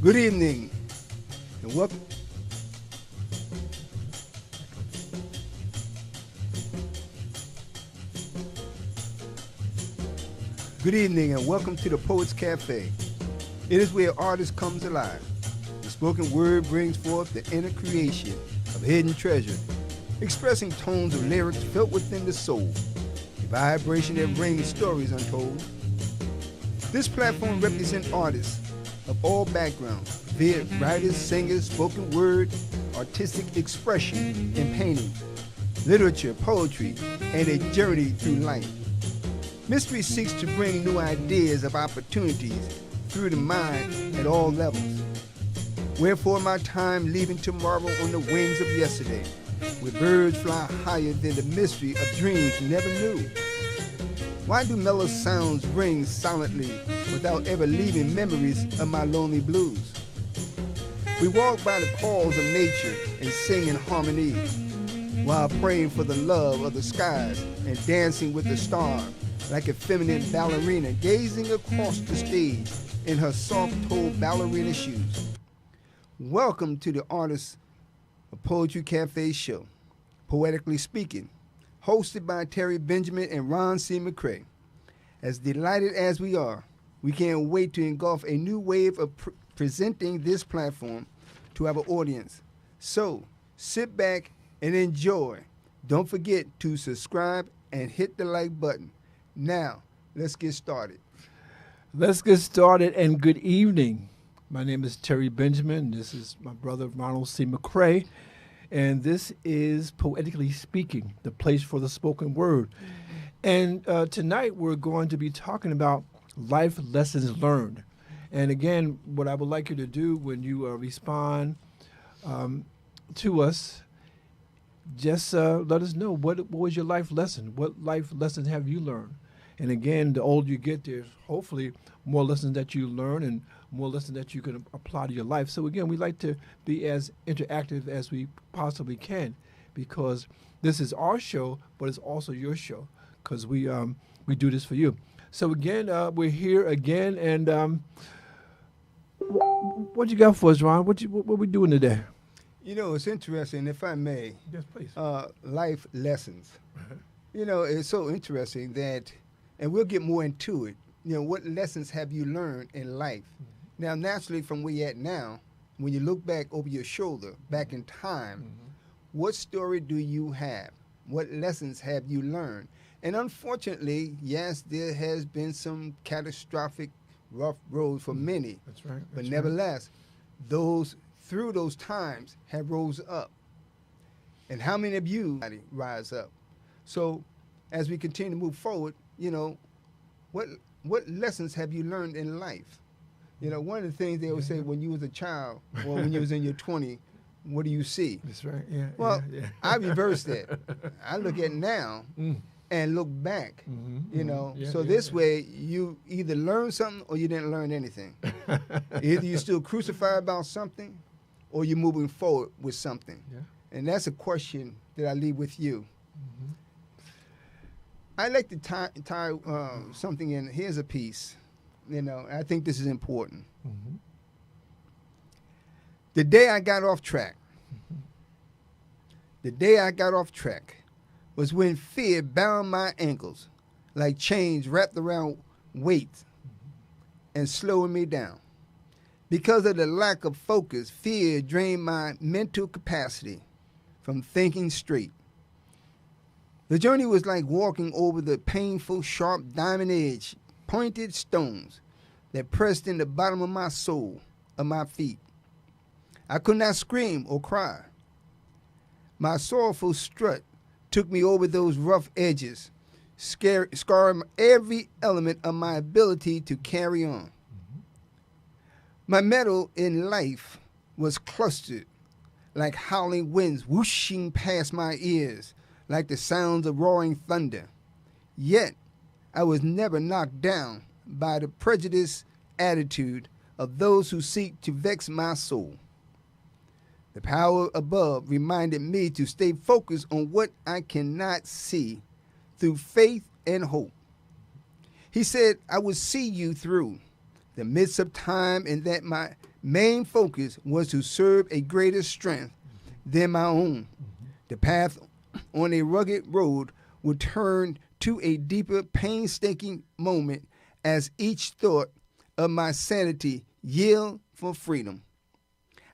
Good evening, and welcome. Good evening, and welcome to the Poets Cafe. It is where artists comes alive. The spoken word brings forth the inner creation of hidden treasure, expressing tones of lyrics felt within the soul, a vibration that rings stories untold. This platform represents artists of all backgrounds, be it writers, singers, spoken word, artistic expression in painting, literature, poetry, and a journey through life. Mystery seeks to bring new ideas of opportunities through the mind at all levels. Wherefore my time leaving tomorrow on the wings of yesterday, where birds fly higher than the mystery of dreams never knew. Why do mellow sounds ring silently without ever leaving memories of my lonely blues? We walk by the calls of nature and sing in harmony, while praying for the love of the skies and dancing with the stars like a feminine ballerina gazing across the stage in her soft-toed ballerina shoes. Welcome to the Artists of Poetry Cafe show, Poetically Speaking, hosted by Terry Benjamin and Ron C. McCrae. As delighted as we are, we can't wait to engulf a new wave of presenting this platform to our audience. So, sit back and enjoy. Don't forget to subscribe and hit the like button. Now, let's get started. Let's get started, and good evening. My name is Terry Benjamin. This is my brother, Ronald C. McCrae, and this is Poetically Speaking, the place for the spoken word. And tonight we're going to be talking about life lessons learned. And again, what I would like you to do when you respond to us, just let us know what was your life lesson? What life lessons have you learned? And again, the older you get, there's hopefully more lessons that you learn and more lessons that you can apply to your life. So again, we like to be as interactive as we possibly can, because this is our show, but it's also your show, because we do this for you. So again, we're here again, and what you got for us, Ron? What we doing today? You know, it's interesting, if I may. Yes, please. Life lessons. Uh-huh. You know, it's so interesting that, and we'll get more into it, you know, what lessons have you learned in life? Mm-hmm. Now, naturally, from where you're at now, when you look back over your shoulder, back in time, what story do you have? What lessons have you learned? And unfortunately, yes, there has been some catastrophic rough roads for many. That's right. But nevertheless, those through those times have rose up. And how many of you rise up? So as we continue to move forward, you know, what lessons have you learned in life? You know, one of the things they would say when you was a child or when you was in your 20s, what do you see? That's right, yeah. Well, yeah. I reverse that. I look at now and look back, you know. So this way, you either learn something or you didn't learn anything. Either you're still crucified about something or you're moving forward with something. Yeah. And that's a question that I leave with you. I like to tie something in. Here's a piece. You know, I think this is important. The day I got off track, was when fear bound my ankles like chains wrapped around weights and slowing me down. Because of the lack of focus, fear drained my mental capacity from thinking straight. The journey was like walking over the painful, sharp, diamond-edged, pointed stones that pressed in the bottom of my soul, of my feet. I could not scream or cry. My sorrowful strut took me over those rough edges, scarring every element of my ability to carry on. My mettle in life was clustered like howling winds whooshing past my ears, like the sounds of roaring thunder. Yet, I was never knocked down by the prejudiced attitude of those who seek to vex my soul. The power above reminded me to stay focused on what I cannot see through faith and hope. He said, I would see you through the midst of time and that main focus was to serve a greater strength than my own. The path on a rugged road would turn to a deeper, painstaking moment as each thought of my sanity yelled for freedom.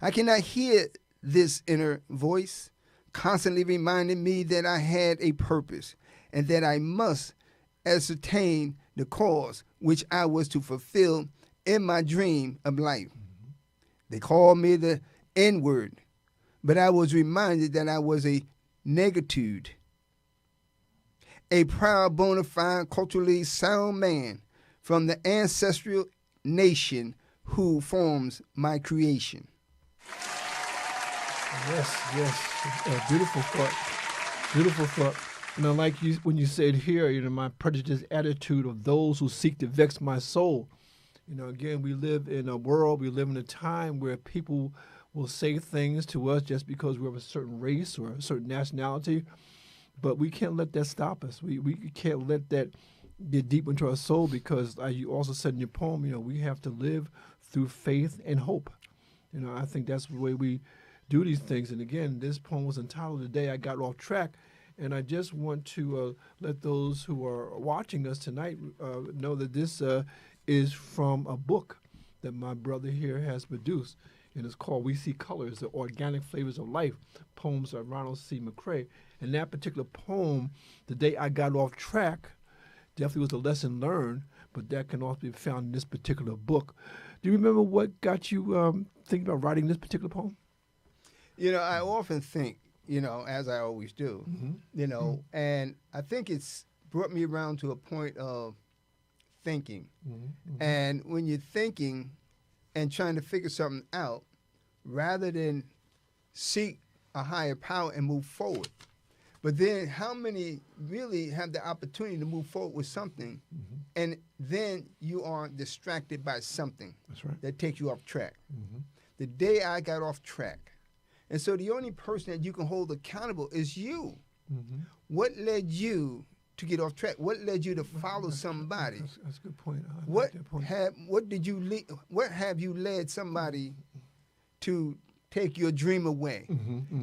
I cannot hear this inner voice constantly reminding me that I had a purpose and that I must ascertain the cause which I was to fulfill in my dream of life. They called me the N-word, but I was reminded that I was a negatude, a proud, bona fide, culturally sound man from the ancestral nation who forms my creation. Yes, beautiful thought, beautiful thought. Like you, when you said here, my prejudiced attitude of those who seek to vex my soul. Again, we live in a world, we live in a time where people will say things to us just because we're of a certain race or a certain nationality, but we can't let that stop us. We can't let that get deep into our soul because, as you also said in your poem, we have to live through faith and hope. I think that's the way we do these things. And again, this poem was entitled "The Day I Got Off Track," and I just want to let those who are watching us tonight know that this is from a book that my brother here has produced, and it's called "We See Colors: The Organic Flavors of Life," poems by Ronald C. McCrae. And that particular poem, "The Day I Got Off Track," definitely was a lesson learned, but that can also be found in this particular book. Do you remember what got you thinking about writing this particular poem? I often think, as I always do, and I think it's brought me around to a point of thinking. And when you're thinking and trying to figure something out, rather than seek a higher power and move forward. But then how many really have the opportunity to move forward with something, and then you are distracted by something that takes you off track? The day I got off track. And so the only person that you can hold accountable is you. What led you to get off track? What led you to follow somebody? That's a good point. What have you led somebody to take your dream away?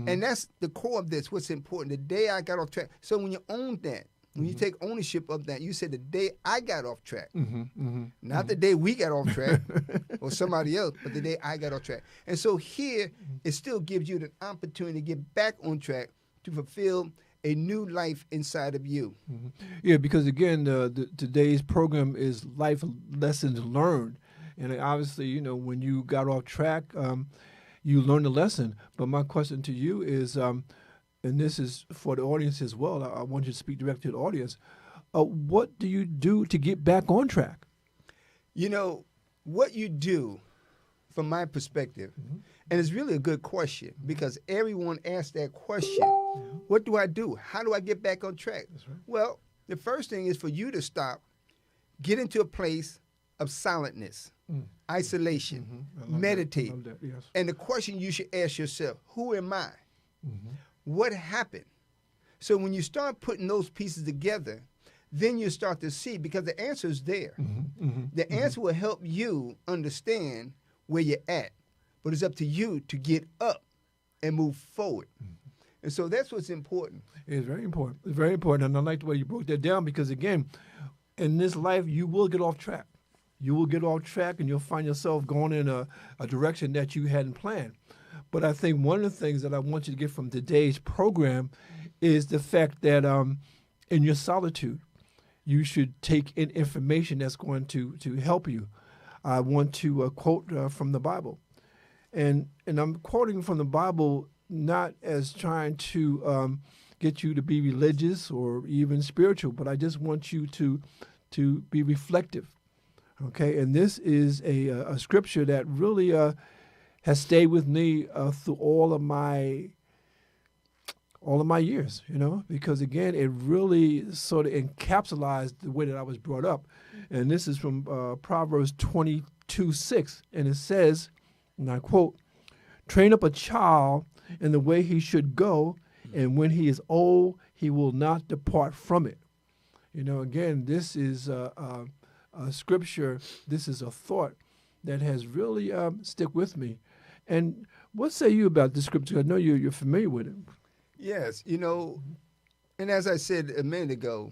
And that's the core of this, what's important. The day I got off track. So when you own that, when you take ownership of that, you said the day I got off track. Not the day we got off track or somebody else, but the day I got off track. And so here, it still gives you the opportunity to get back on track to fulfill a new life inside of you. Yeah, because again, today's program is life lessons learned. And obviously, when you got off track, you learned a lesson. But my question to you is, and this is for the audience as well, I want you to speak directly to the audience. What do you do to get back on track? What you do, from my perspective, and it's really a good question because everyone asks that question. What do I do? How do I get back on track? Well, the first thing is for you to stop, get into a place of silentness, isolation, meditate. Yes. And the question you should ask yourself, who am I? What happened? So when you start putting those pieces together, then you start to see, because the answer is there. The answer will help you understand where you're at. But it's up to you to get up and move forward. And so that's what's important. It's very important. It's very important. And I like the way you broke that down because, again, in this life, you will get off track. You will get off track and you'll find yourself going in a direction that you hadn't planned. But I think one of the things that I want you to get from today's program is the fact that in your solitude, you should take in information that's going to help you. I want to quote from the Bible. And I'm quoting from the Bible not as trying to get you to be religious or even spiritual, but I just want you to be reflective. Okay, and this is a scripture that really has stayed with me through all of my years, because again, it really sort of encapsulates the way that I was brought up. And this is from Proverbs 22:6, and it says, and I quote, "Train up a child in the way he should go, and when he is old, he will not depart from it." Again, this is a scripture, this is a thought that has really stick with me. And what say you about this scripture? I know you're familiar with it. Yes, and as I said a minute ago,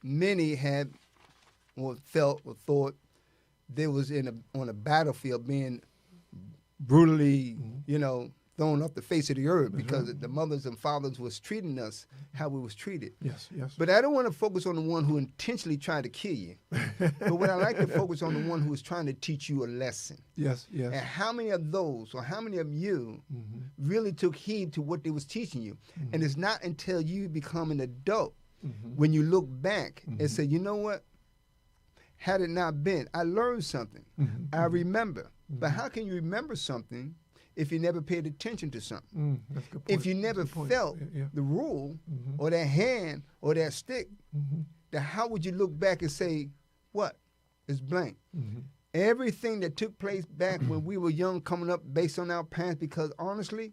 many had or felt or thought they was on a battlefield being brutally, thrown off the face of the earth because the mothers and fathers was treating us how we was treated. Yes, yes. But I don't want to focus on the one who intentionally tried to kill you. But what I like to focus on the one who is trying to teach you a lesson. Yes, yes. And how many of those or how many of you really took heed to what they was teaching you? And it's not until you become an adult when you look back and say, you know what? Had it not been, I learned something. I remember. But how can you remember something if you never paid attention to something? That's a good point. If you never felt the rule or that hand or that stick, then how would you look back and say, what? It's blank. Everything that took place back when we were young coming up based on our parents, because honestly,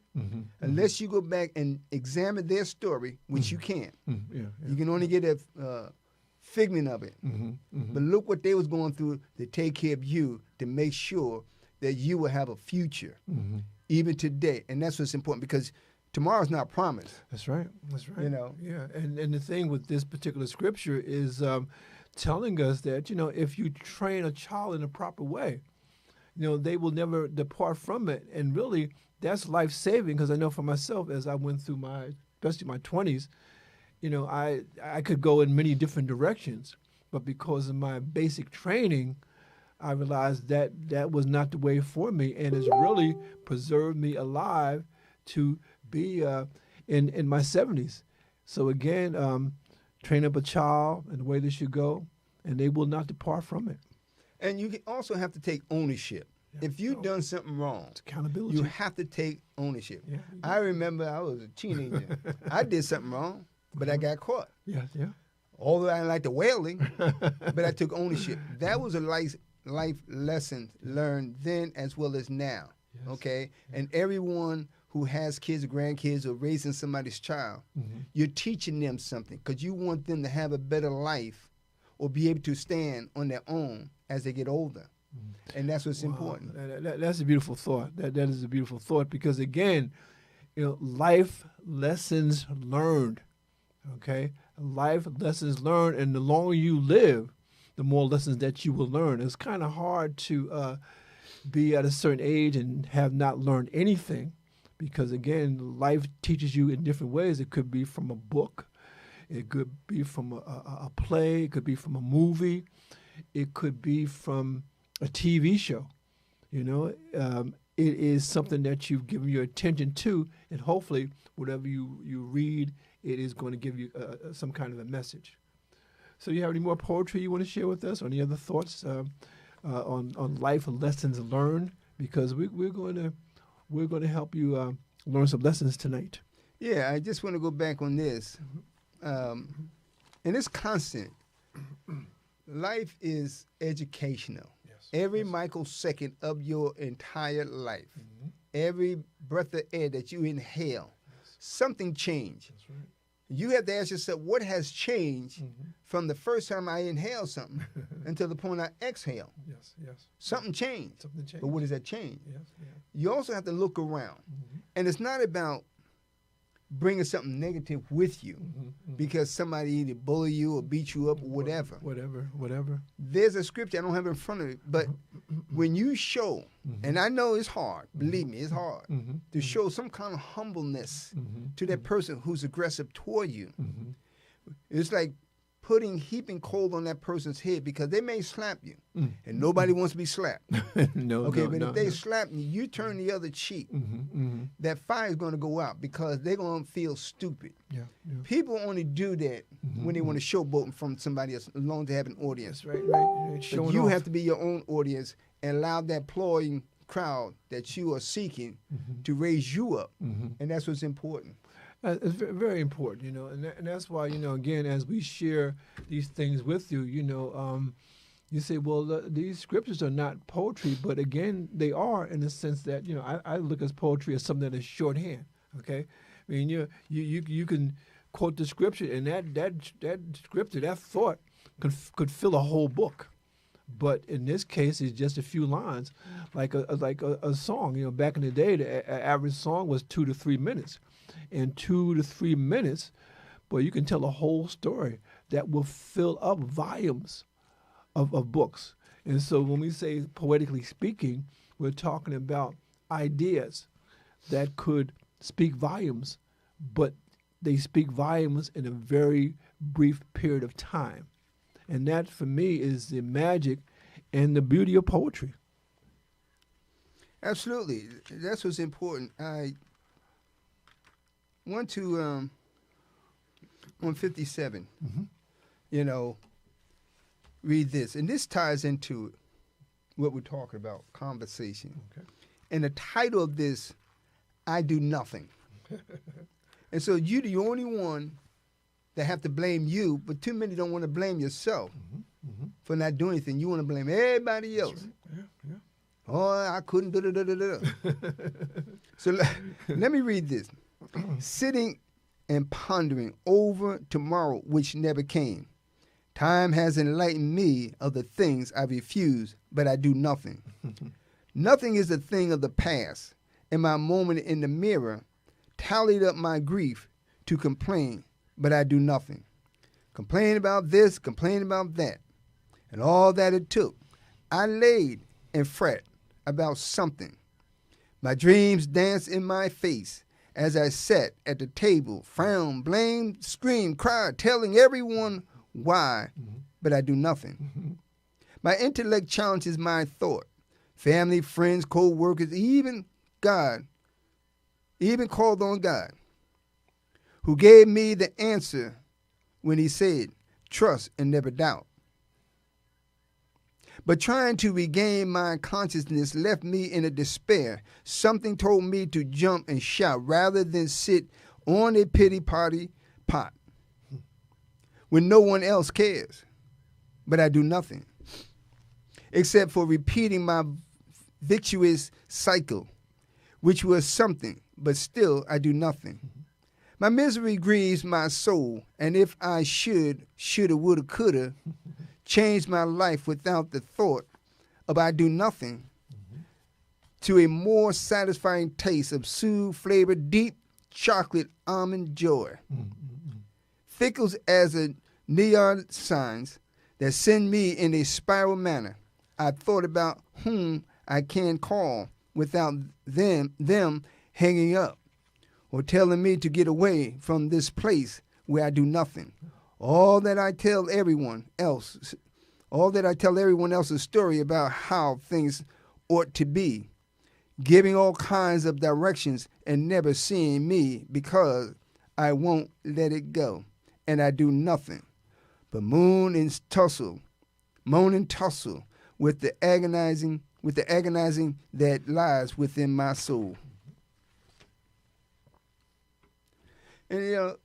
unless you go back and examine their story, which you can't, you can only get a figment of it. But look what they was going through to take care of you, to make sure that you will have a future, even today. And that's what's important, because tomorrow's not promised. That's right. That's right. Yeah. And the thing with this particular scripture is telling us that, if you train a child in a proper way, they will never depart from it. And really, that's life-saving, because I know for myself, as I went through especially my 20s, I could go in many different directions. But because of my basic training, I realized that that was not the way for me, and it's really preserved me alive to be in my 70s. So again, train up a child in the way they should go, and they will not depart from it. And you also have to take ownership. Yeah. If you've done something wrong, it's accountability. You have to take ownership. Yeah. I remember I was a teenager. I did something wrong, but I got caught. Yeah. Although I didn't like the wailing, but I took ownership. That was a life lesson learned then as well as now. Yes. Okay? Yeah. And everyone who has kids or grandkids or raising somebody's child, you're teaching them something, because you want them to have a better life or be able to stand on their own as they get older. And that's what's important. That's a beautiful thought. That is a beautiful thought, because again, life lessons learned. Okay? Life lessons learned, and the longer you live, the more lessons that you will learn. It's kind of hard to be at a certain age and have not learned anything, because again, life teaches you in different ways. It could be from a book, it could be from a play, it could be from a movie, it could be from a TV show. It is something that you've given your attention to, and hopefully whatever you read, it is going to give you some kind of a message. So you have any more poetry you want to share with us, or any other thoughts on life lessons learned? Because we're going to help you learn some lessons tonight. Yeah, I just want to go back on this. And it's constant. Life is educational. Yes. Every microsecond of your entire life, every breath of air that you inhale, something changed. That's right. You have to ask yourself, what has changed from the first time I inhaled something until the point I exhale? Yes. Something changed. But what does that change? Yes. You also have to look around. And it's not about bringing something negative with you because somebody either bully you or beat you up or whatever. Whatever. There's a scripture, I don't have it in front of me, but when you show, and I know it's hard, believe me, it's hard, to show some kind of humbleness to that person who's aggressive toward you. It's like heaping coal on that person's head, because they may slap you, and nobody wants to be slapped. If they slap you, you turn the other cheek, that fire is going to go out, because they're going to feel stupid. Yeah. People only do that when they want to showboat in front of somebody else, as long as they have an audience. Right. But you have to be your own audience and allow that ploying crowd that you are seeking to raise you up, and that's what's important. It's very, very important, and that's why, again, as we share these things with you, you say, well, these scriptures are not poetry, but again, they are, in the sense that, I look at poetry as something that is shorthand, okay? I mean, you can quote the scripture, and that scripture, that thought could fill a whole book. But in this case, it's just a few lines, like a song. You know, back in the day, the average song was 2 to 3 minutes. In 2 to 3 minutes, boy, you can tell a whole story that will fill up volumes of books. And so when we say poetically speaking, we're talking about ideas that could speak volumes, but they speak volumes in a very brief period of time. And that, for me, is the magic and the beauty of poetry. Absolutely. That's what's important. I want to, on 57, you know, read this. And this ties into what we're talking about, conversation. Okay. And the title of this, I Do Nothing. And so you're the only one that have to blame you, but too many don't want to blame yourself for not doing anything. You want to blame everybody else. Right. Yeah. Oh, I couldn't do So let me read this. Sitting and pondering over tomorrow which never came. Time has enlightened me of the things I refuse, but I do nothing. Nothing is a thing of the past. In my moment in the mirror, tallied up my grief to complain, but I do nothing. Complain about this, complain about that. And all that it took, I laid and fret about something. My dreams danced in my face as I sat at the table, frowned, blamed, screamed, cried, telling everyone why, but I do nothing. My intellect challenges my thought. Family, friends, co-workers, even God, even called on God, who gave me the answer when he said, trust and never doubt. But trying to regain my consciousness left me in a despair. Something told me to jump and shout rather than sit on a pity party pot when no one else cares. But I do nothing except for repeating my victious cycle, which was something, but still I do nothing. My misery grieves my soul, and if I shoulda, woulda, coulda, change my life without the thought of I do nothing to a more satisfying taste of soothe-flavored deep chocolate almond joy. Fickles as a neon signs that send me in a spiral manner. I thought about whom I can call without them hanging up or telling me to get away from this place where I do nothing. All that I tell everyone else a story about how things ought to be, giving all kinds of directions and never seeing me because I won't let it go, and I do nothing but moan and tussle with the agonizing that lies within my soul. And you know,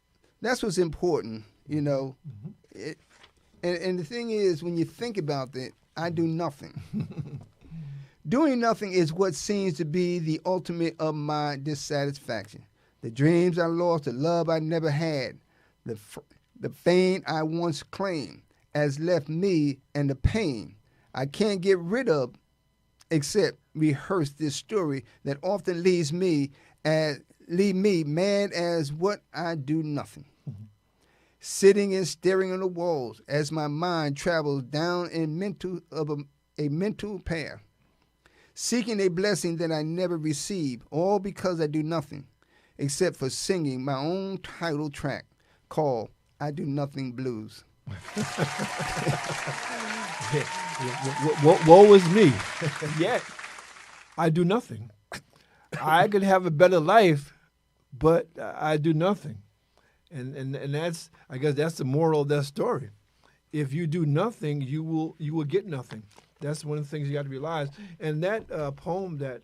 that's what's important, you know. And the thing is, when you think about it, I do nothing. Doing nothing is what seems to be the ultimate of my dissatisfaction. The dreams I lost, the love I never had, the fame I once claimed has left me, and the pain I can't get rid of except rehearse this story that often leave me mad as what I do nothing. Sitting and staring on the walls as my mind travels down a mental path, seeking a blessing that I never receive, all because I do nothing except for singing my own title track called I Do Nothing Blues. Woe is me. Yet, I do nothing. I could have a better life, but I do nothing. And that's, I guess that's the moral of that story. If you do nothing, you will get nothing. That's one of the things you got to realize. And that poem that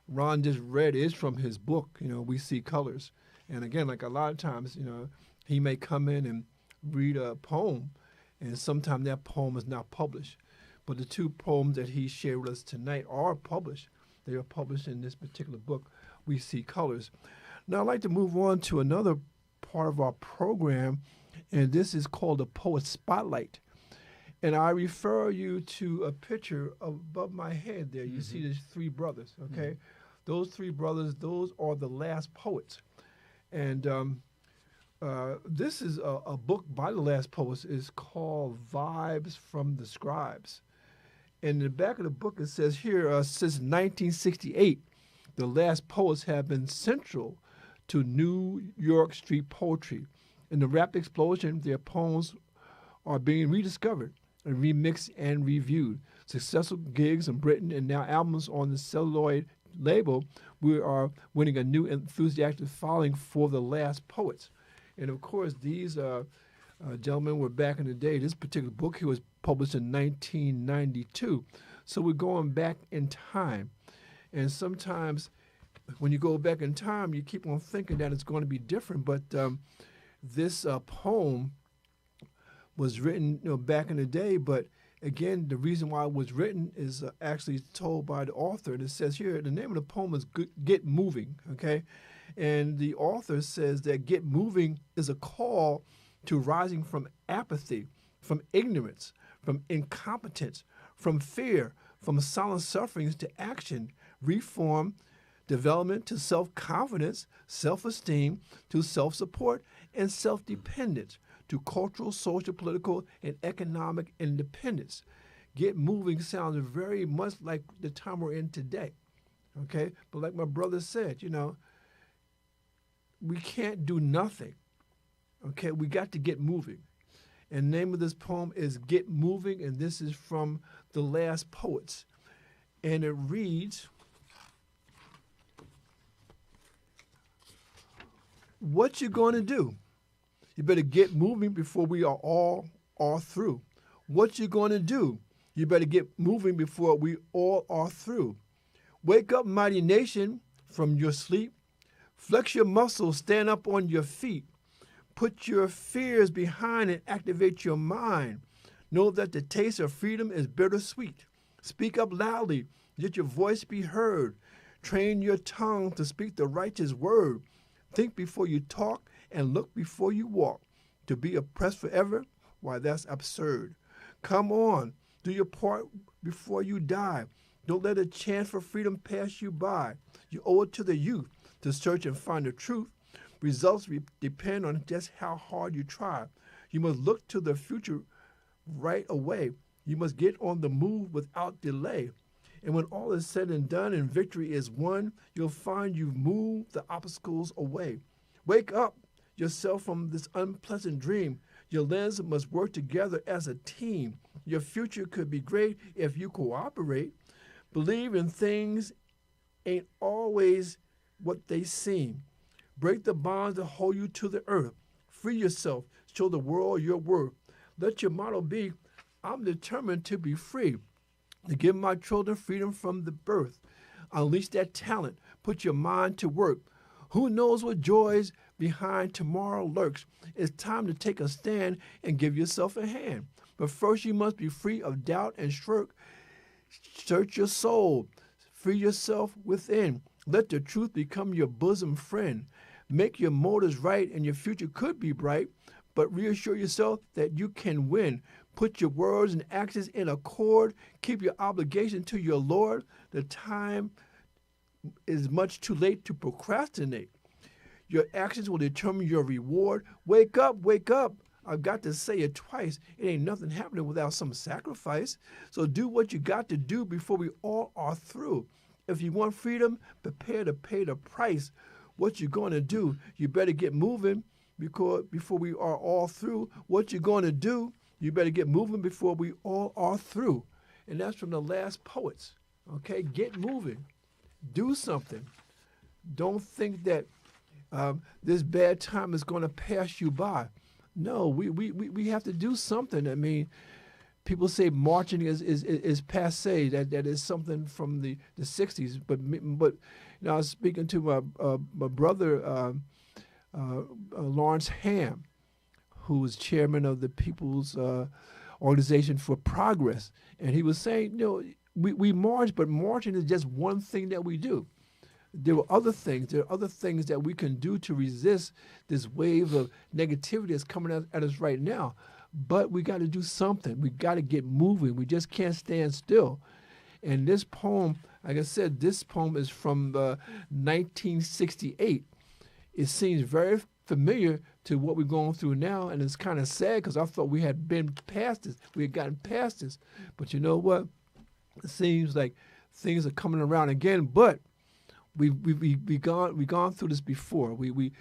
Ron just read is from his book, you know, We See Colors. And again, like a lot of times, you know, he may come in and read a poem, and sometimes that poem is not published. But the two poems that he shared with us tonight are published. They are published in this particular book, We See Colors. Now, I'd like to move on to another part of our program, and this is called the Poet Spotlight. And I refer you to a picture above my head there. You see there's three brothers, okay? Those three brothers, those are the last poets. And this is a book by the last poets. It's called Vibes from the Scribes. In the back of the book, it says here, since 1968, the last poets have been central to New York street poetry. In the rap explosion, their poems are being rediscovered and remixed and reviewed. Successful gigs in Britain and now albums on the celluloid label, we are winning a new enthusiastic following for the last poets. And of course, these gentlemen were back in the day. This particular book here was published in 1992. So we're going back in time. And sometimes when you go back in time, you keep on thinking that it's going to be different. But this poem was written back in the day. But again, the reason why it was written is actually told by the author. And it says here, the name of the poem is Get Moving, okay? And the author says that Get Moving is a call to rising from apathy, from ignorance, from incompetence, from fear, from silent sufferings to action, reform, development to self-confidence, self-esteem, to self-support, and self-dependence, to cultural, social, political, and economic independence. Get moving sounds very much like the time we're in today, okay? But like my brother said, we can't do nothing, okay? We got to get moving. And the name of this poem is Get Moving, and this is from the last poets. And it reads, what you going to do? You better get moving before we are all through. What you going to do? You better get moving before we all are through. Wake up, mighty nation, from your sleep. Flex your muscles, stand up on your feet. Put your fears behind and activate your mind. Know that the taste of freedom is bittersweet. Speak up loudly, let your voice be heard. Train your tongue to speak the righteous word. Think before you talk and look before you walk. To be oppressed forever, why, that's absurd. Come on, do your part before you die. Don't let a chance for freedom pass you by. You owe it to the youth to search and find the truth. Results depend on just how hard you try. You must look to the future right away. You must get on the move without delay. And when all is said and done and victory is won, you'll find you've moved the obstacles away. Wake up yourself from this unpleasant dream. Your lens must work together as a team. Your future could be great if you cooperate. Believe in things ain't always what they seem. Break the bonds that hold you to the earth. Free yourself. Show the world your worth. Let your motto be, I'm determined to be free, to give my children freedom from the birth. Unleash that talent. Put your mind to work. Who knows what joys behind tomorrow lurks? It's time to take a stand and give yourself a hand. But first you must be free of doubt and shirk. Search your soul. Free yourself within. Let the truth become your bosom friend. Make your motives right and your future could be bright, but reassure yourself that you can win. Put your words and actions in accord. Keep your obligation to your Lord. The time is much too late to procrastinate. Your actions will determine your reward. Wake up, wake up. I've got to say it twice. It ain't nothing happening without some sacrifice. So do what you got to do before we all are through. If you want freedom, prepare to pay the price. What you going to do? You better get moving before we are all through. What you going to do? You better get moving before we all are through. And that's from the last poets. Okay, get moving. Do something. Don't think that this bad time is going to pass you by. No, we have to do something. I mean, people say marching is passe. That is something from the 60s. But I was speaking to my brother Lawrence Ham, who was chairman of the People's Organization for Progress, and he was saying, we march, but marching is just one thing that we do. There are other things that we can do to resist this wave of negativity that's coming at us right now. but we got to do something. We got to get moving. We just can't stand still. And this poem, like I said, this poem is from 1968. It seems very familiar to what we're going through now, and it's kind of sad because I thought we had been past this. We had gotten past this. But you know what? It seems like things are coming around again, but we gone through this before. We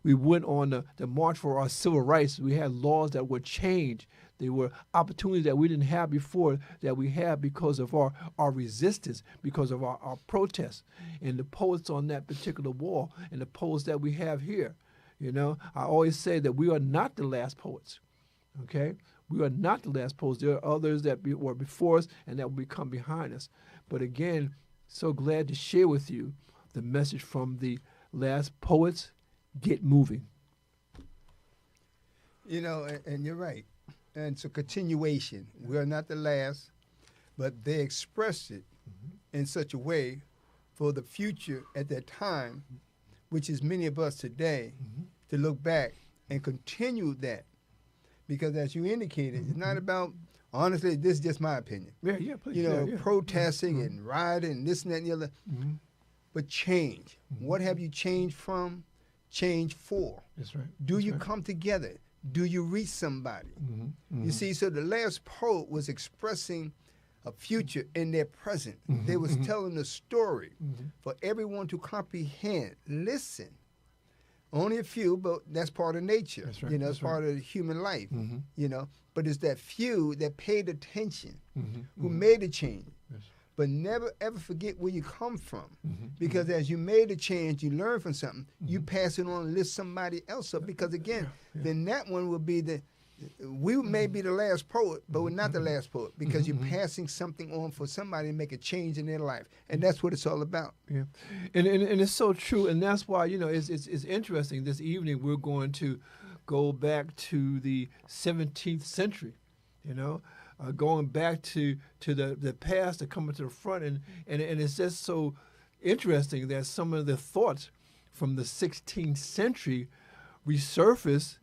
went on the march for our civil rights. We had laws that were changed. There were opportunities that we didn't have before that we had because of our resistance, because of our protests. And the poets on that particular wall and the poets that we have here. You know, I always say that we are not the last poets, okay? We are not the last poets. There are others that were before us and that will become behind us. But again, so glad to share with you the message from the last poets. Get moving. You know, and you're right. And it's a continuation. We are not the last, but they expressed it in such a way for the future at that time, which is many of us today, to look back and continue that. Because as you indicated, it's not about, honestly, this is just my opinion. Yeah, please. You know, protesting and rioting and this and that and the other. But change. What have you changed from? Change for. That's right. Do you come together? Do you reach somebody? You see, so the last poet was expressing a future in their present. They was telling a story for everyone to comprehend. Listen. Only a few, but that's part of nature. That's right. You know, it's part of human life. You know, but it's that few that paid attention, who made a change. Yes. But never ever forget where you come from, because as you made a change, you learn from something. You pass it on and lift somebody else up. Because again, then that one will be we may be the last poet, but we're not the last poet, because you're passing something on for somebody to make a change in their life, and that's what it's all about. Yeah, and it's so true, and that's why, you know, it's interesting. This evening we're going to go back to the 17th century, you know, going back to the past to coming to the front, and it's just so interesting that some of the thoughts from the 16th century resurface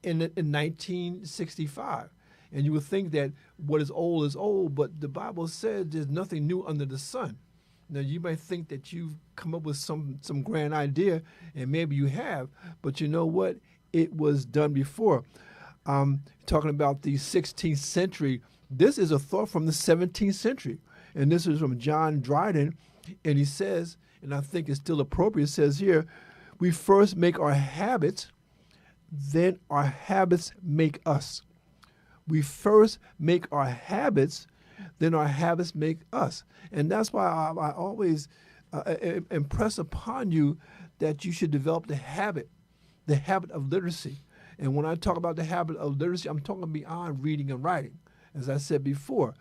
in 1965. And you would think that what is old, but the Bible says there's nothing new under the sun. Now, you might think that you've come up with some grand idea, and maybe you have, but you know what? It was done before. Talking about the 16th century, this is a thought from the 17th century. And this is from John Dryden, and he says, and I think it's still appropriate, it says here, we first make our habits, then our habits make us. We first make our habits, then our habits make us. And that's why I always impress upon you that you should develop the habit of literacy. And when I talk about the habit of literacy, I'm talking beyond reading and writing. As I said before,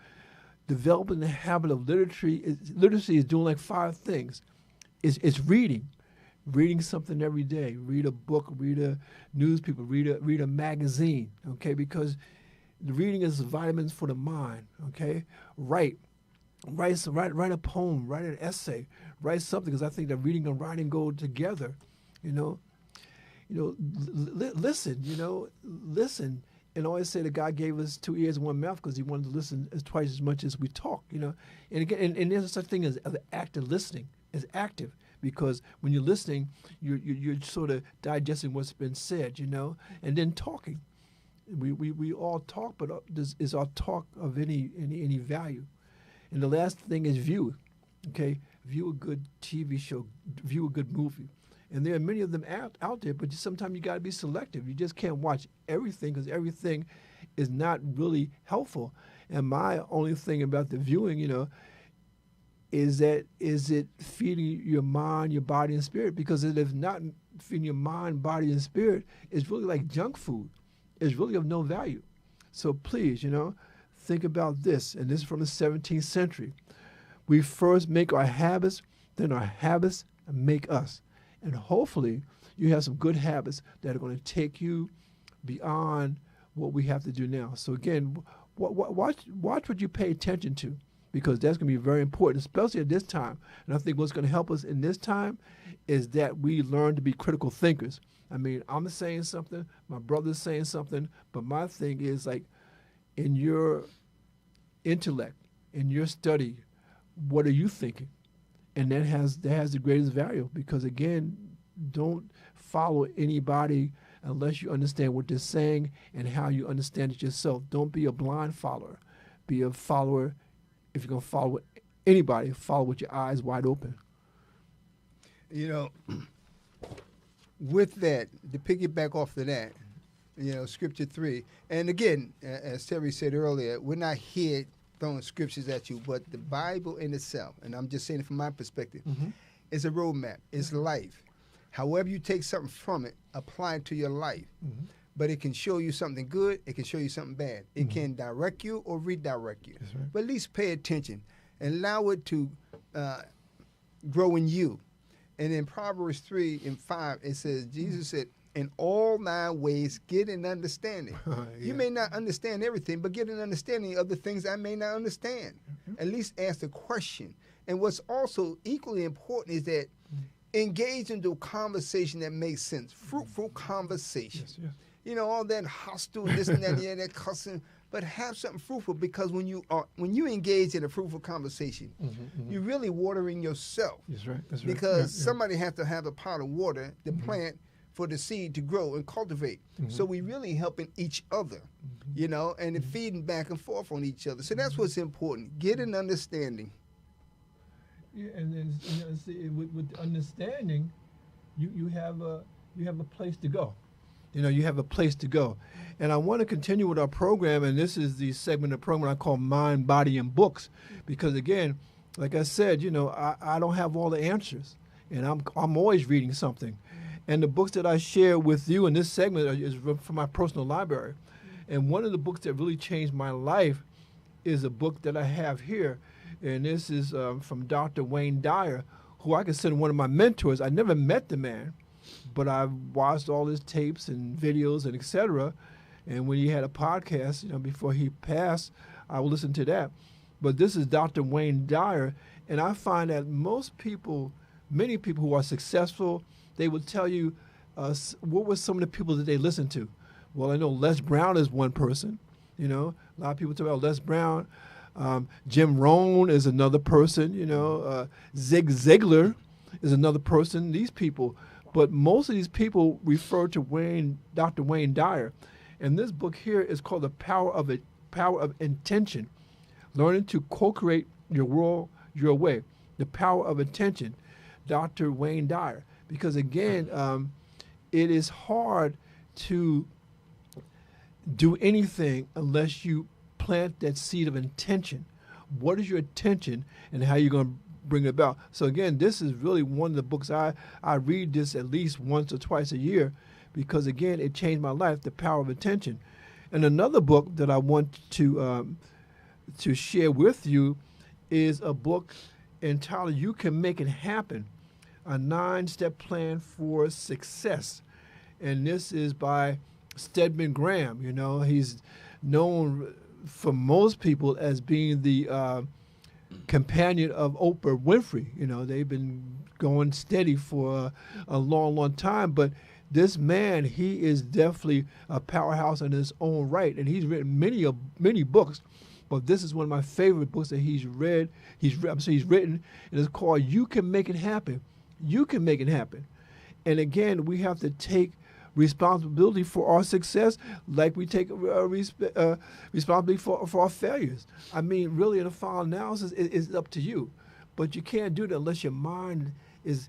developing the habit of literacy is doing like 5 things. It's reading. Reading something every day. Read a book, read a newspaper, read a magazine, okay? Because the reading is vitamins for the mind, okay? Write a poem, write an essay, write something, because I think that reading and writing go together, you know? Listen. And I always say that God gave us 2 ears and 1 mouth because he wanted to listen twice as much as we talk, you know? And again, and there's such thing as active listening. It's active. Because when you're listening, you're sort of digesting what's been said, you know, and then talking. We all talk, but is our talk of any value? And the last thing is view, okay? View a good TV show, view a good movie. And there are many of them out there, but sometimes you got to be selective. You just can't watch everything because everything is not really helpful. And my only thing about the viewing, you know, is it feeding your mind, your body, and spirit? Because if it's not feeding your mind, body, and spirit, it's really like junk food. It's really of no value. So please, you know, think about this. And this is from the 17th century. We first make our habits, then our habits make us. And hopefully you have some good habits that are going to take you beyond what we have to do now. So again, watch what you pay attention to, because that's going to be very important, especially at this time. And I think what's going to help us in this time is that we learn to be critical thinkers. I mean, I'm saying something, my brother's saying something, but my thing is like in your intellect, in your study, what are you thinking? And that has the greatest value because again, don't follow anybody unless you understand what they're saying and how you understand it yourself. Don't be a blind follower. Be a follower. If you're gonna follow anybody, follow with your eyes wide open. You know, with that, to piggyback off of that, you know, Scripture 3, and again, as Terry said earlier, we're not here throwing scriptures at you, but the Bible in itself, and I'm just saying it from my perspective, is a roadmap. It's life. However you take something from it, apply it to your life. But it can show you something good. It can show you something bad. It can direct you or redirect you. That's right. But at least pay attention and allow it to grow in you. And in Proverbs 3 and 5, it says, Jesus said, in all thy ways get an understanding. You may not understand everything, but get an understanding of the things I may not understand. At least ask the question. And what's also equally important is that engage into a conversation that makes sense. Fruitful conversation. Yes. You know, all that hostile, this and that, yeah, that cussing, but have something fruitful because when you engage in a fruitful conversation, you're really watering yourself. That's right. That's right. Because somebody has to have a pot of water, the plant, for the seed to grow and cultivate. So we really helping each other, you know, and feeding back and forth on each other. So that's what's important. Get an understanding. Yeah, and then see, with understanding, you have a place to go. You know, you have a place to go. And I want to continue with our program, and this is the segment of the program I call Mind, Body, and Books, because again, like I said, you know, I don't have all the answers, and I'm always reading something. And the books that I share with you in this segment is from my personal library. And one of the books that really changed my life is a book that I have here, and this is from Dr. Wayne Dyer, who I consider one of my mentors. I never met the man, but I've watched all his tapes and videos and etc. And when he had a podcast, you know, before he passed, I would listen to that. But this is Dr. Wayne Dyer, and I find that most people, many people who are successful, they would tell you what were some of the people that they listened to. Well, I know Les Brown is one person. You know, a lot of people talk about Les Brown. Jim Rohn is another person. You know, Zig Ziglar is another person. These people. But most of these people refer to Dr. Wayne Dyer. And this book here is called The Power of Intention. Learning to co-create your world your way. The Power of Intention. Dr. Wayne Dyer. Because again, it is hard to do anything unless you plant that seed of intention. What is your intention and how you're going to bring it about? So again, this is really one of the books I read this at least once or twice a year because again, it changed my life, The Power of Intention. And another book that I want to share with you is a book entitled You Can Make It Happen, a 9-step plan for success. And this is by Stedman Graham. You know, he's known for most people as being the companion of Oprah Winfrey. You know, they've been going steady for a long, long time. But this man, he is definitely a powerhouse in his own right. And he's written many books. But this is one of my favorite books that he's read. He's written, and it's called You Can Make It Happen. You can make it happen. And again, we have to take responsibility for our success like we take responsibility for our failures. I mean, really, in a final analysis, it's up to you. But you can't do that unless your mind is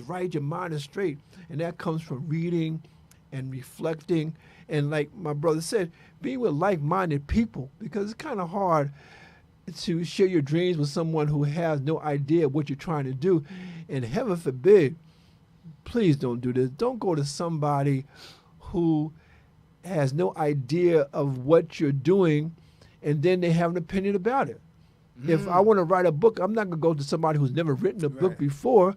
right, your mind is straight. And that comes from reading and reflecting. And like my brother said, being with like-minded people, because it's kind of hard to share your dreams with someone who has no idea what you're trying to do. And heaven forbid, please don't do this. Don't go to somebody who has no idea of what you're doing and then they have an opinion about it. If I want to write a book, I'm not going to go to somebody who's never written a book before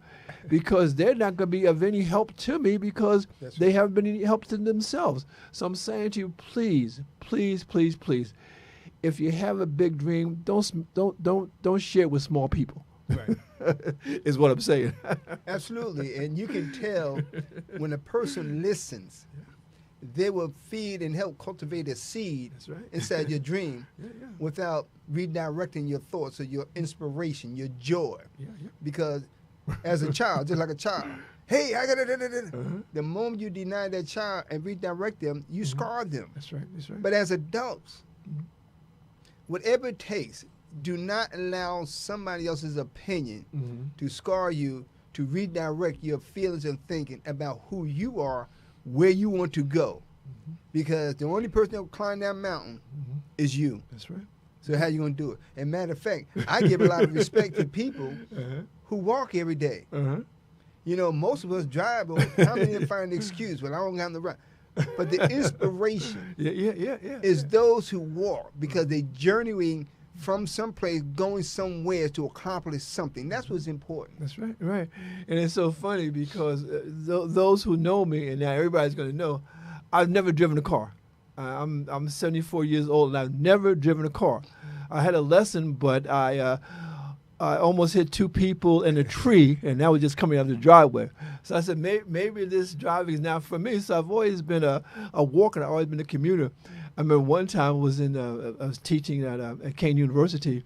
because they're not going to be of any help to me because they haven't been any help to themselves. So I'm saying to you, please, please, please, please, if you have a big dream, don't share it with small people. Right. is what I'm saying. Absolutely. And you can tell when a person listens, they will feed and help cultivate a seed That's right. inside your dream Yeah, yeah. without redirecting your thoughts or your inspiration, your joy. Yeah, yeah. Because as a child, just like a child, hey, I got it. The moment you deny that child and redirect them, you scar them. That's right. That's right. But as adults, whatever it takes, do not allow somebody else's opinion to scar you, to redirect your feelings and thinking about who you are, where you want to go. Because the only person that will climb that mountain is you. That's right. So how you going to do it? And matter of fact, I give a lot of respect to people who walk every day. You know, most of us drive, but how many find an excuse? Well, I don't have the right. But the inspiration is those who walk because they're journeying from someplace, going somewhere to accomplish something. That's what's important. That's right, right. And it's so funny because those who know me, and now everybody's going to know, I've never driven a car. I'm 74 years old, and I've never driven a car. I had a lesson, but I almost hit two people in a tree, and that was just coming out of the driveway. So I said, maybe this driving is not for me. So I've always been a walker. I've always been a commuter. I remember one time I was teaching at Kane University,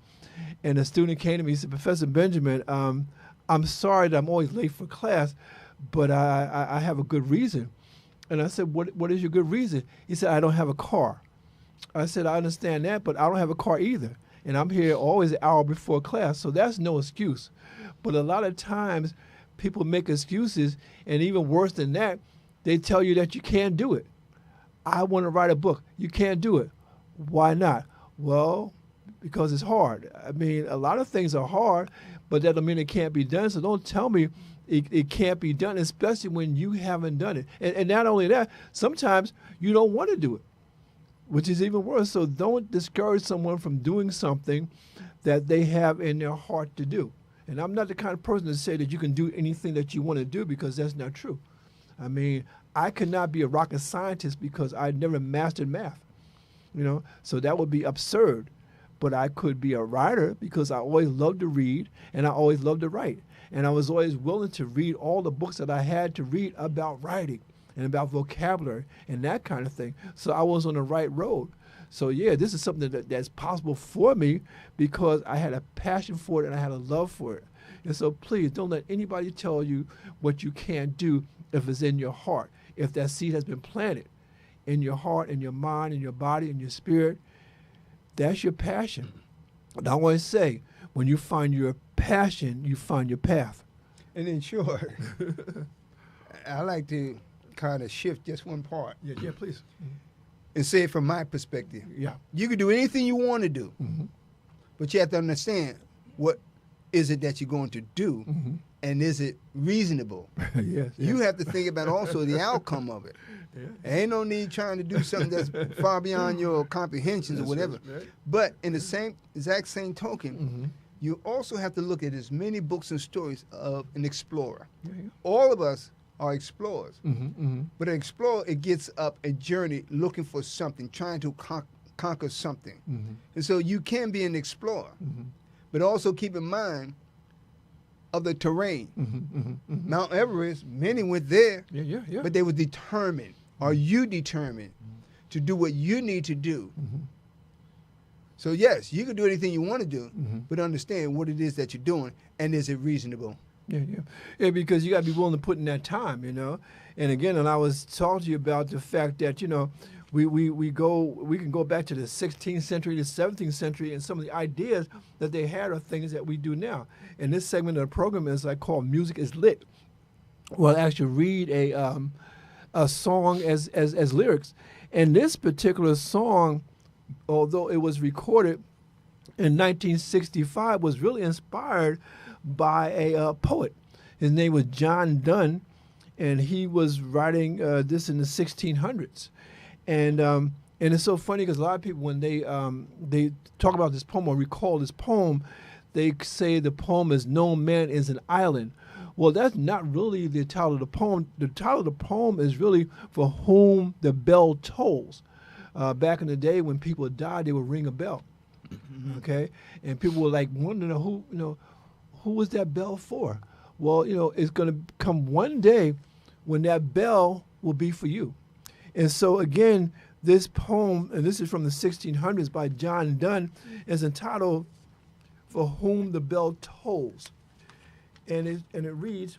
and a student came to me and said, Professor Benjamin, I'm sorry that I'm always late for class, but I have a good reason. And I said, what is your good reason? He said, I don't have a car. I said, I understand that, but I don't have a car either. And I'm here always an hour before class, so that's no excuse. But a lot of times, people make excuses, and even worse than that, they tell you that you can't do it. I want to write a book. You can't do it. Why not? Well, because it's hard. I mean, a lot of things are hard, but that don't mean it can't be done. So don't tell me it can't be done, especially when you haven't done it. And not only that, sometimes you don't want to do it, which is even worse. So don't discourage someone from doing something that they have in their heart to do. And I'm not the kind of person to say that you can do anything that you want to do, because that's not true. I mean, I could not be a rocket scientist because I never mastered math, you know, so that would be absurd. But I could be a writer because I always loved to read and I always loved to write. And I was always willing to read all the books that I had to read about writing and about vocabulary and that kind of thing. So I was on the right road. So yeah, this is something that's possible for me because I had a passion for it and I had a love for it. And so please don't let anybody tell you what you can't do if it's in your heart. If that seed has been planted in your heart, in your mind, in your body, in your spirit, that's your passion. And I always say, when you find your passion, you find your path. And in short, I like to kind of shift just one part. Yeah, please. And say it from my perspective. Yeah. You can do anything you want to do, but you have to understand what is it that you're going to do, and is it reasonable? Yes. You have to think about also the outcome of it. There ain't no need trying to do something that's far beyond your comprehensions or whatever. Right. But in the exact same token, you also have to look at as many books and stories of an explorer. Yeah. All of us are explorers. But an explorer, it gets up a journey looking for something, trying to conquer something. And so you can be an explorer, but also keep in mind of the terrain. Mount Everest, many went there, Yeah. but they were determined. Are you determined to do what you need to do? So yes, you can do anything you want to do, but understand what it is that you're doing, and is it reasonable? Yeah, because you got to be willing to put in that time, you know. And again, and I was talking to you about the fact that, you know, we can go back to the 16th century, the 17th century, and some of the ideas that they had are things that we do now. And this segment of the program is I call Music is Lit. Well, I actually read a song as lyrics. And this particular song, although it was recorded in 1965, was really inspired by a poet. His name was John Donne, and he was writing this in the 1600s. And it's so funny because a lot of people, when they talk about this poem or recall this poem, they say the poem is "No Man is an Island." Well, that's not really the title of the poem. The title of the poem is really "For Whom the Bell Tolls." Back in the day, when people died, they would ring a bell. Okay, and people were like wanting to know who was that bell for? Well, it's going to come one day when that bell will be for you. And so again, this poem, and this is from the 1600s by John Donne, is entitled "For Whom the Bell Tolls," and it reads,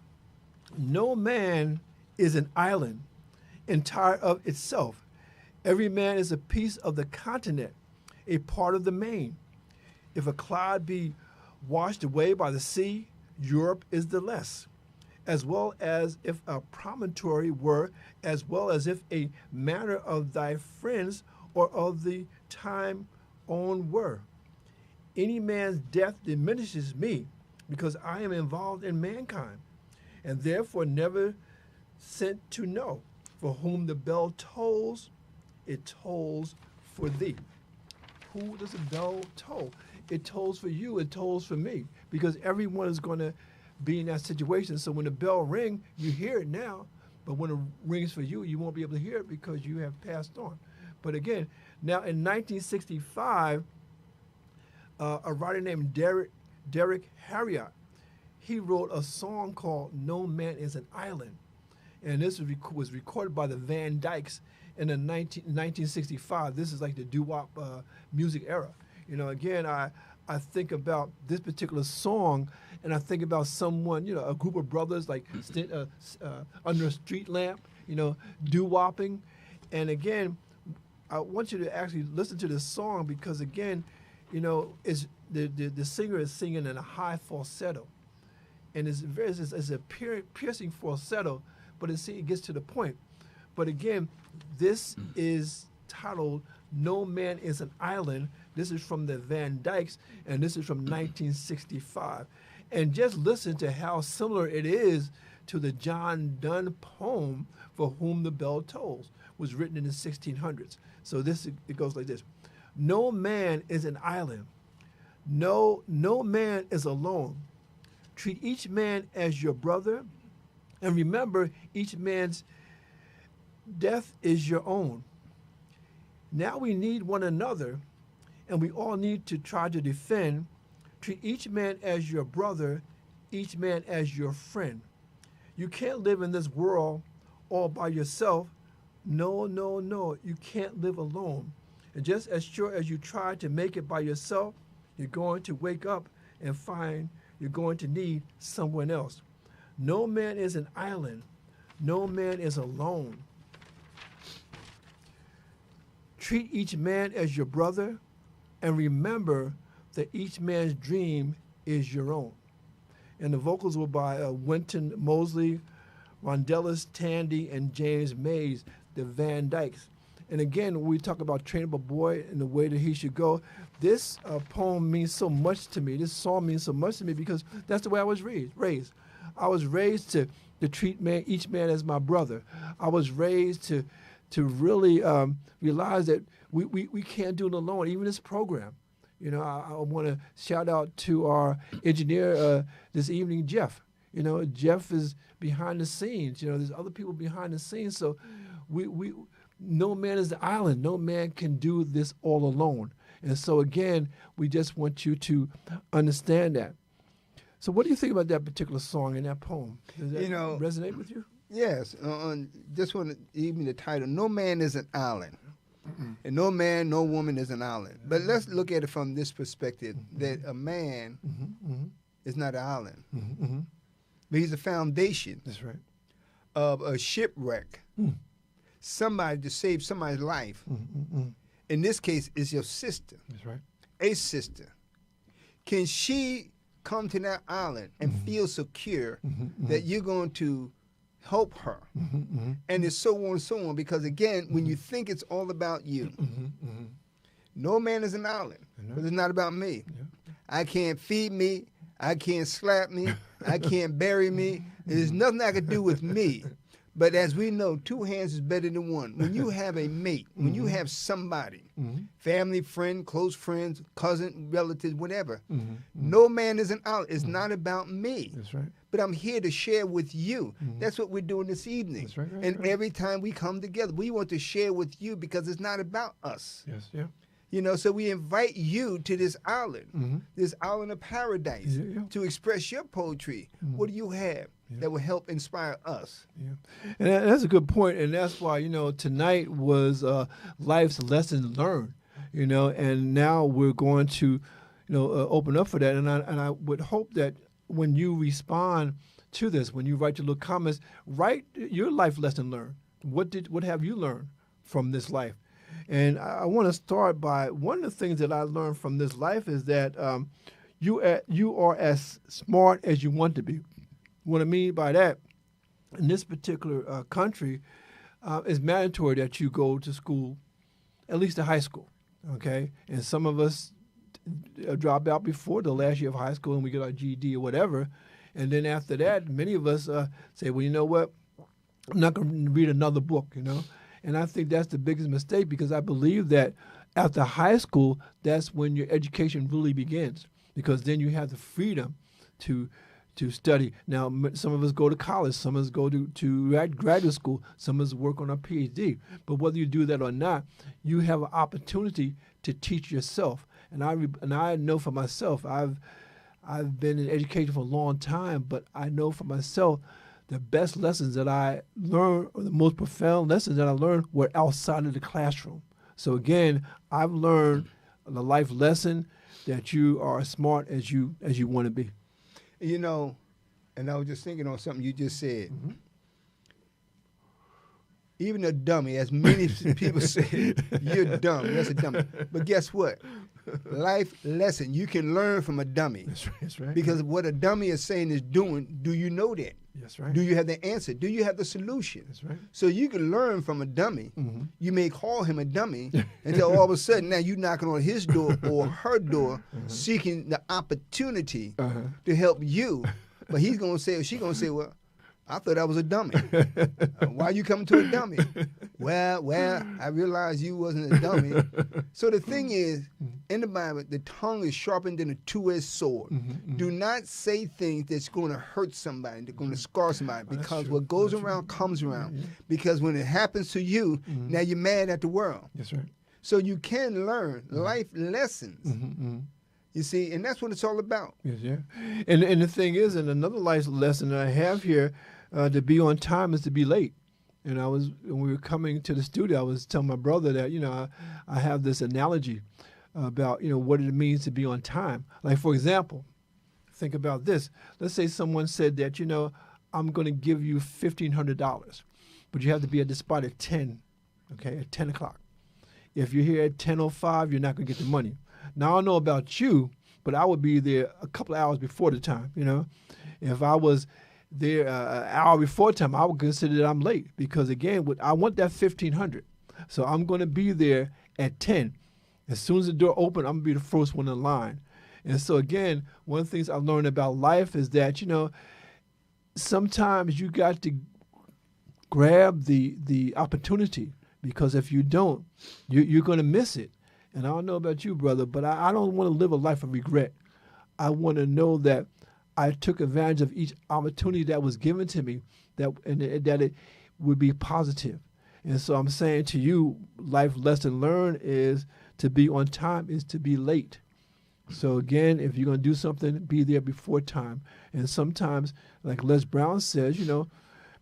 "No man is an island entire of itself. Every man is a piece of the continent, a part of the main. If a cloud be washed away by the sea, Europe is the less, as well as if a promontory were, as well as if a manner of thy friends or of the time own were. Any man's death diminishes me, because I am involved in mankind, and therefore never sent to know. For whom the bell tolls, it tolls for thee." Who does the bell toll? It tolls for you, it tolls for me, because everyone is going to be in that situation. So when the bell rings, you hear it now, but when it rings for you, you won't be able to hear it because you have passed on. But again, now in 1965, a writer named Derek Harriott, he wrote a song called "No Man is an Island." And this was recorded by the Van Dykes in 1965. This is like the doo-wop music era. Again, I think about this particular song, and I think about someone, a group of brothers like under a street lamp, doo-wopping. And again, I want you to actually listen to this song because, again, it's the singer is singing in a high falsetto, and it's a piercing falsetto, but it gets to the point. But again, this is titled "No Man is an Island." This is from the Van Dykes, and this is from 1965. And just listen to how similar it is to the John Donne poem "For Whom the Bell Tolls," was written in the 1600s. So it goes like this: "No man is an island. No man is alone. Treat each man as your brother, and remember, each man's death is your own. Now we need one another, and we all need to try to defend. Treat each man as your brother, each man as your friend. You can't live in this world all by yourself. No, you can't live alone. And just as sure as you try to make it by yourself, you're going to wake up and find you're going to need someone else. No man is an island. No man is alone. Treat each man as your brother, and remember that each man's dream is your own." And the vocals were by Wynton Mosley, Rondellis Tandy, and James Mays, the Van Dykes. And again, when we talk about training up a boy in the way that he should go, this poem means so much to me. This song means so much to me because that's the way I was raised. I was raised to treat each man as my brother. I was raised to really realize that we can't do it alone, even this program. I want to shout out to our engineer this evening, Jeff. Jeff is behind the scenes. There's other people behind the scenes. So no man is the island. No man can do this all alone. And so again, we just want you to understand that. So what do you think about that particular song and that poem? Does that resonate with you? Yes. Just want to even the title, "No Man is an Island." Mm-hmm. And no man, no woman is an island. But let's look at it from this perspective, that a man is not an island. Mm-hmm. But he's the foundation. That's right. Of a shipwreck. Somebody to save somebody's life. In this case, is your sister. That's right. A sister. Can she come to that island and feel secure that you're going to help her? And it's so on and so on, because again, when you think it's all about you, no man is an island, but it's not about me. I can't feed me, I can't slap me, I can't bury me. There's nothing I can do with me. But as we know, two hands is better than one. When you have a mate, when you have somebody, family, friend, close friends, cousin, relative, whatever, no man is an island. It's not about me. That's right. But I'm here to share with you. That's what we're doing this evening. That's right, and every time we come together, we want to share with you because it's not about us. Yes, yeah. You know, so we invite you to this island of paradise, to express your poetry. What do you have that will help inspire us? Yeah. And that's a good point, and that's why, tonight was life's lesson learned, and now we're going to, open up for that. And I would hope that when you respond to this, when you write your little comments, write your life lesson learned. What have you learned from this life? And I want to start by one of the things that I learned from this life is that you are as smart as you want to be. What I mean by that, in this particular country, it's mandatory that you go to school, at least to high school, okay? And some of us drop out before the last year of high school and we get our GED or whatever. And then after that, many of us say, well, you know what? I'm not going to read another book, And I think that's the biggest mistake, because I believe that after high school, that's when your education really begins, because then you have the freedom to study. Now, some of us go to college, some of us go to graduate school, some of us work on a PhD. But whether you do that or not, you have an opportunity to teach yourself. And I know for myself, I've been in education for a long time, but I know for myself, the best lessons that I learned, or the most profound lessons that I learned, were outside of the classroom. So again, I've learned the life lesson that you are as smart as you want to be. And I was just thinking on something you just said. Even a dummy, as many people say, you're dumb. That's a dummy. But guess what? Life lesson. You can learn from a dummy. That's right. Because what a dummy is saying is doing, do you know that? That's right. Do you have the answer? Do you have the solution? That's right. So you can learn from a dummy. You may call him a dummy until all of a sudden now you're knocking on his door or her door seeking the opportunity to help you. But he's going to say, or she's going to say, well, I thought I was a dummy. Why you coming to a dummy? Well, I realized you wasn't a dummy. So the thing is, in the Bible, the tongue is sharpened than a two-edged sword. Do not say things that's going to hurt somebody, that's going to scar somebody, because what goes around comes around. Because when it happens to you, now you're mad at the world. That's right. So you can learn life lessons. You see, and that's what it's all about. Yes, yeah. And the thing is, and another life lesson that I have here, to be on time is to be late. And when we were coming to the studio, I was telling my brother that, I have this analogy about, what it means to be on time. Like, for example, think about this. Let's say someone said that, I'm going to give you $1,500, but you have to be at the spot at 10, okay, at 10 o'clock. If you're here at 10:05, you're not going to get the money. Now, I don't know about you, but I would be there a couple of hours before the time, If I was there an hour before time, I would consider that I'm late, because, again, I want that $1,500. So I'm going to be there at 10. As soon as the door opens, I'm going to be the first one in line. And so, again, one of the things I've learned about life is that, sometimes you got to grab the opportunity, because if you don't, you're going to miss it. And I don't know about you, brother, but I don't want to live a life of regret. I want to know that I took advantage of each opportunity that was given to me, that it would be positive. And so I'm saying to you, life lesson learned is to be on time is to be late. So again, if you're going to do something, be there before time. And sometimes, like Les Brown says,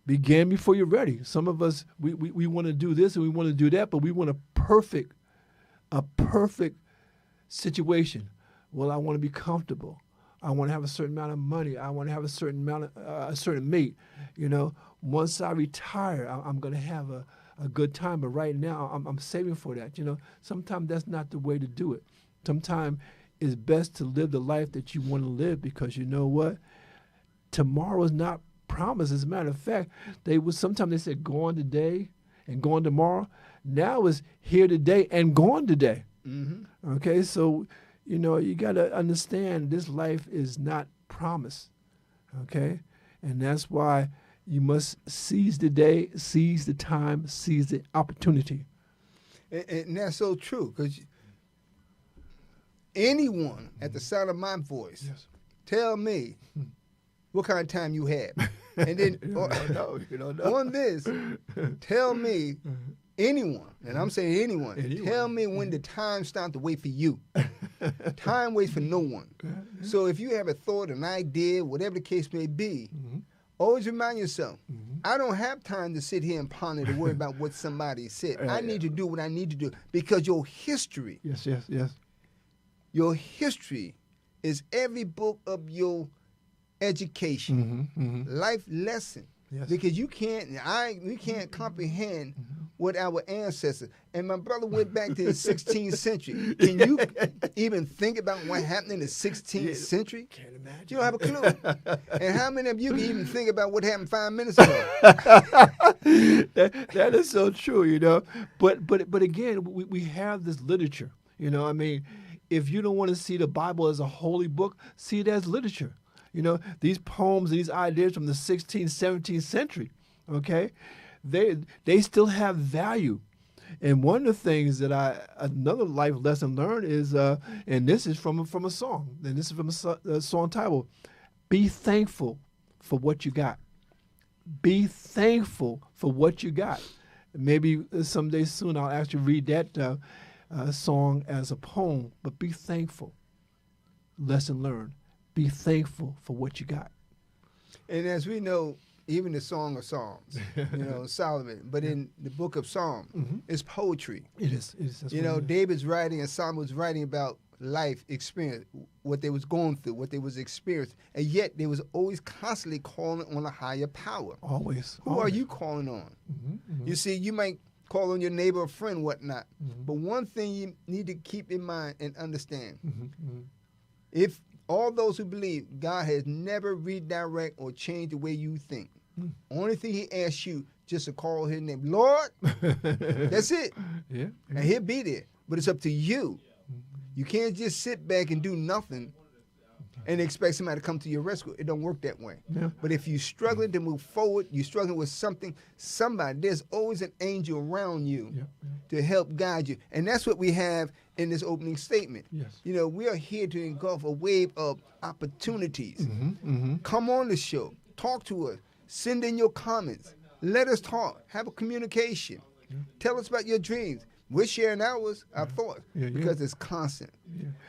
begin before you're ready. Some of us, we want to do this and we want to do that, but we want a perfect situation. Well, I want to be comfortable. I want to have a certain amount of money. I want to have a certain mate. Once I retire, I'm going to have a good time. But right now, I'm saving for that. Sometimes that's not the way to do it. Sometimes it's best to live the life that you want to live, because you know what? Tomorrow is not promised. As a matter of fact, sometimes they said gone today and gone tomorrow. Now it's here today and gone today. Okay, so you got to understand this life is not promised. Okay, and that's why you must seize the day, seize the time, seize the opportunity. And that's so true, because anyone at the sound of my voice, tell me what kind of time you have. And then you don't know. on this, tell me anyone, and I'm saying anyone, tell me when the time starts to wait for you. Time waits for no one. So if you have a thought, an idea, whatever the case may be, always remind yourself, I don't have time to sit here and ponder to worry about what somebody said. I need to do what I need to do, because your history, your history is every book of your education, life lesson. Because we can't comprehend what our ancestors, and my brother went back to the 16th century. Can you even think about what happened in the 16th century? Can't imagine. You don't have a clue. And how many of you can even think about what happened 5 minutes ago? That is so true, you know. But again, we have this literature, you know. I mean, if you don't want to see the Bible as a holy book, see it as literature. You know, these poems, these ideas from the 16th, 17th century, okay, they still have value. And one of the things that another life lesson learned is, and this is from a song, and this is from a song title, "Be thankful for what you got." Be thankful for what you got. Maybe someday soon I'll actually read that song as a poem, but be thankful. Lesson learned. Be thankful for what you got. And as we know, even the Song of Psalms, you know, Solomon, but in the book of Psalms, it's poetry. It is. You know, David's writing and Solomon was writing about life experience, what they was going through, what they was experiencing, and yet they was always constantly calling on a higher power. Always. Who are you calling on? You see, you might call on your neighbor or friend, whatnot, but one thing you need to keep in mind and understand, if all those who believe, God has never redirect or changed the way you think. Only thing he asks you just to call his name, Lord. That's it. And he'll be there. But it's up to you. You can't just sit back and do nothing and expect somebody to come to your rescue. It don't work that way. But if you're struggling to move forward, you're struggling with something, there's always an angel around you to help guide you. And that's what we have in this opening statement. You know, we are here to engulf a wave of opportunities. Come on the show. Talk to us. Send in your comments. Let us talk. Have a communication. Tell us about your dreams. We're sharing our thoughts because it's constant.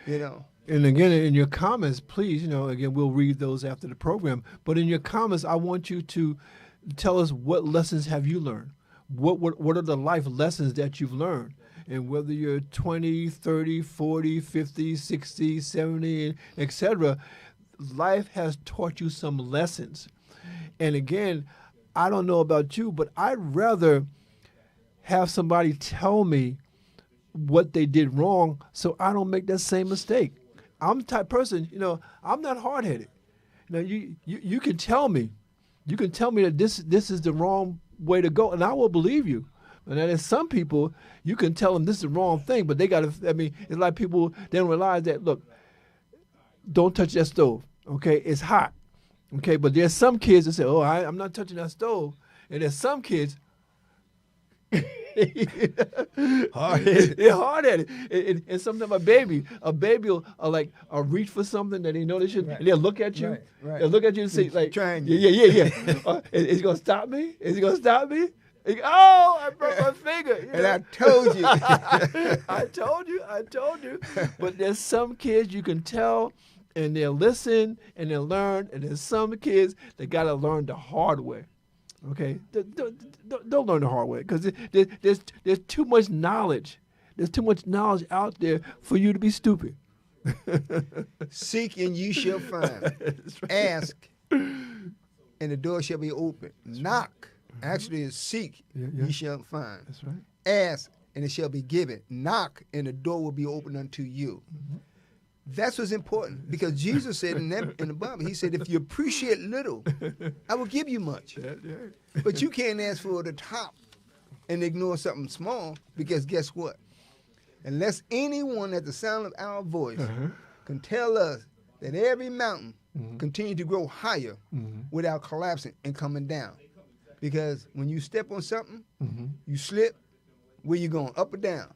You know. And again, in your comments, please, you know, again, we'll read those after the program. But in your comments, I want you to tell us, what lessons have you learned? What are the life lessons that you've learned? And whether you're 20, 30, 40, 50, 60, 70, etc., life has taught you some lessons. And again, I don't know about you, but I'd rather have somebody tell me what they did wrong so I don't make that same mistake. I'm the type of person, you know, I'm not hard-headed. You know, you can tell me. You can tell me that this is the wrong way to go, and I will believe you. And then there's some people, you can tell them this is the wrong thing, but they got to, I mean, it's like people, they don't realize that, look, don't touch that stove, okay? It's hot, okay? But there's some kids that say, oh, I'm not touching that stove. And there's some kids, hard-headed. They're hard-headed. And sometimes a baby will like reach for something that they know they shouldn't, and they'll look at you. They'll look at you and say, like, trying. Yeah. Is he going to stop me? Is he going to stop me? Oh, I broke my finger. You know? And I told you. I told you. But there's some kids you can tell, and they'll listen, and they'll learn. And there's some kids that got to learn the hard way. Okay? Don't learn the hard way, because there's too much knowledge. There's too much knowledge out there for you to be stupid. Seek and you shall find. Right. Ask, and the door shall be open. Knock. Actually, it's seek, ye shall find. That's right. Ask, and it shall be given. Knock, and the door will be open unto you. That's what's important, because Jesus said in the Bible, he said, if you appreciate little, I will give you much. But you can't ask for the top and ignore something small, because guess what? Unless anyone at the sound of our voice can tell us that every mountain continue to grow higher without collapsing and coming down. Because when you step on something, you slip, where you going, up or down?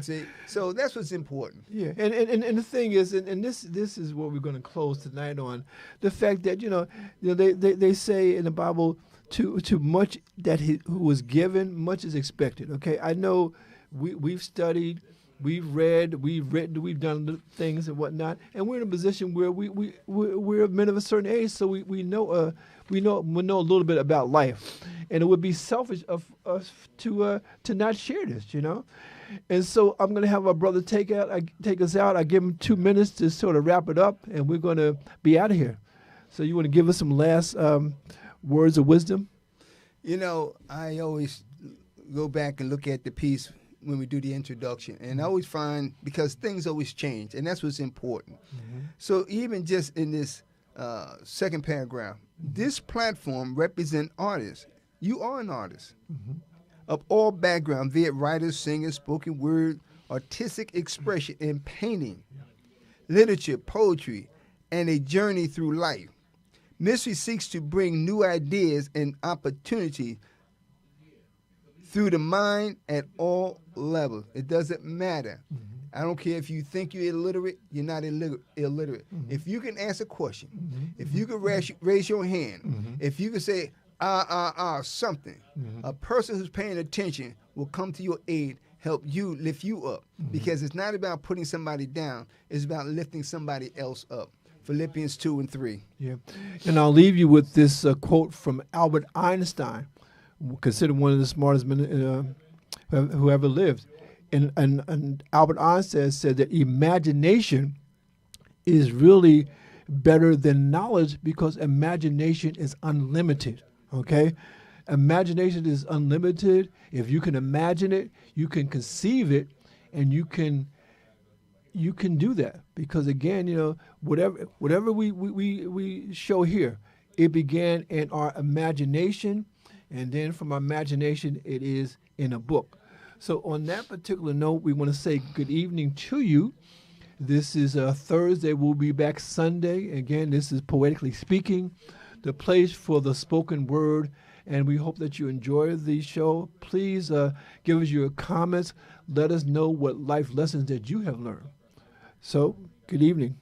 See, so that's what's important. Yeah, and the thing is, and this is what we're going to close tonight on, the fact that you know they say in the Bible, to much that he who was given, much is expected. Okay, I know we've studied, we've read, we've written, we've done the things and whatnot, and we're in a position where we're men of a certain age, so we know we know a little bit about life, and it would be selfish of us to not share this, you know. And so I'm going to have our brother take us out. I give him 2 minutes to sort of wrap it up, and we're going to be out of here. So you want to give us some last words of wisdom? You know, I always go back and look at the piece when we do the introduction, and I always find, because things always change, and that's what's important. So even just in this second paragraph, this platform represents artists. You are an artist. Of all backgrounds, be it writers, singers, spoken word, artistic expression in painting, literature, poetry, and a journey through life. Mystery seeks to bring new ideas and opportunity through the mind at all levels. It doesn't matter. I don't care if you think you're illiterate, you're not illiterate. If you can ask a question, if you can raise your hand, if you can say, something, a person who's paying attention will come to your aid, help you, lift you up. Because it's not about putting somebody down, it's about lifting somebody else up. Philippians 2:3. Yeah. And I'll leave you with this quote from Albert Einstein, considered one of the smartest men who ever lived. And Albert Einstein said that imagination is really better than knowledge, because imagination is unlimited. Okay? Imagination is unlimited. If you can imagine it, you can conceive it, and you can do that. Because again, you know, whatever we show here, it began in our imagination, and then from our imagination, it is in a book. So on that particular note, we want to say good evening to you. This is Thursday. We'll be back Sunday. Again, this is Poetically Speaking, the place for the spoken word. And we hope that you enjoy the show. Please give us your comments. Let us know what life lessons that you have learned. So, good evening.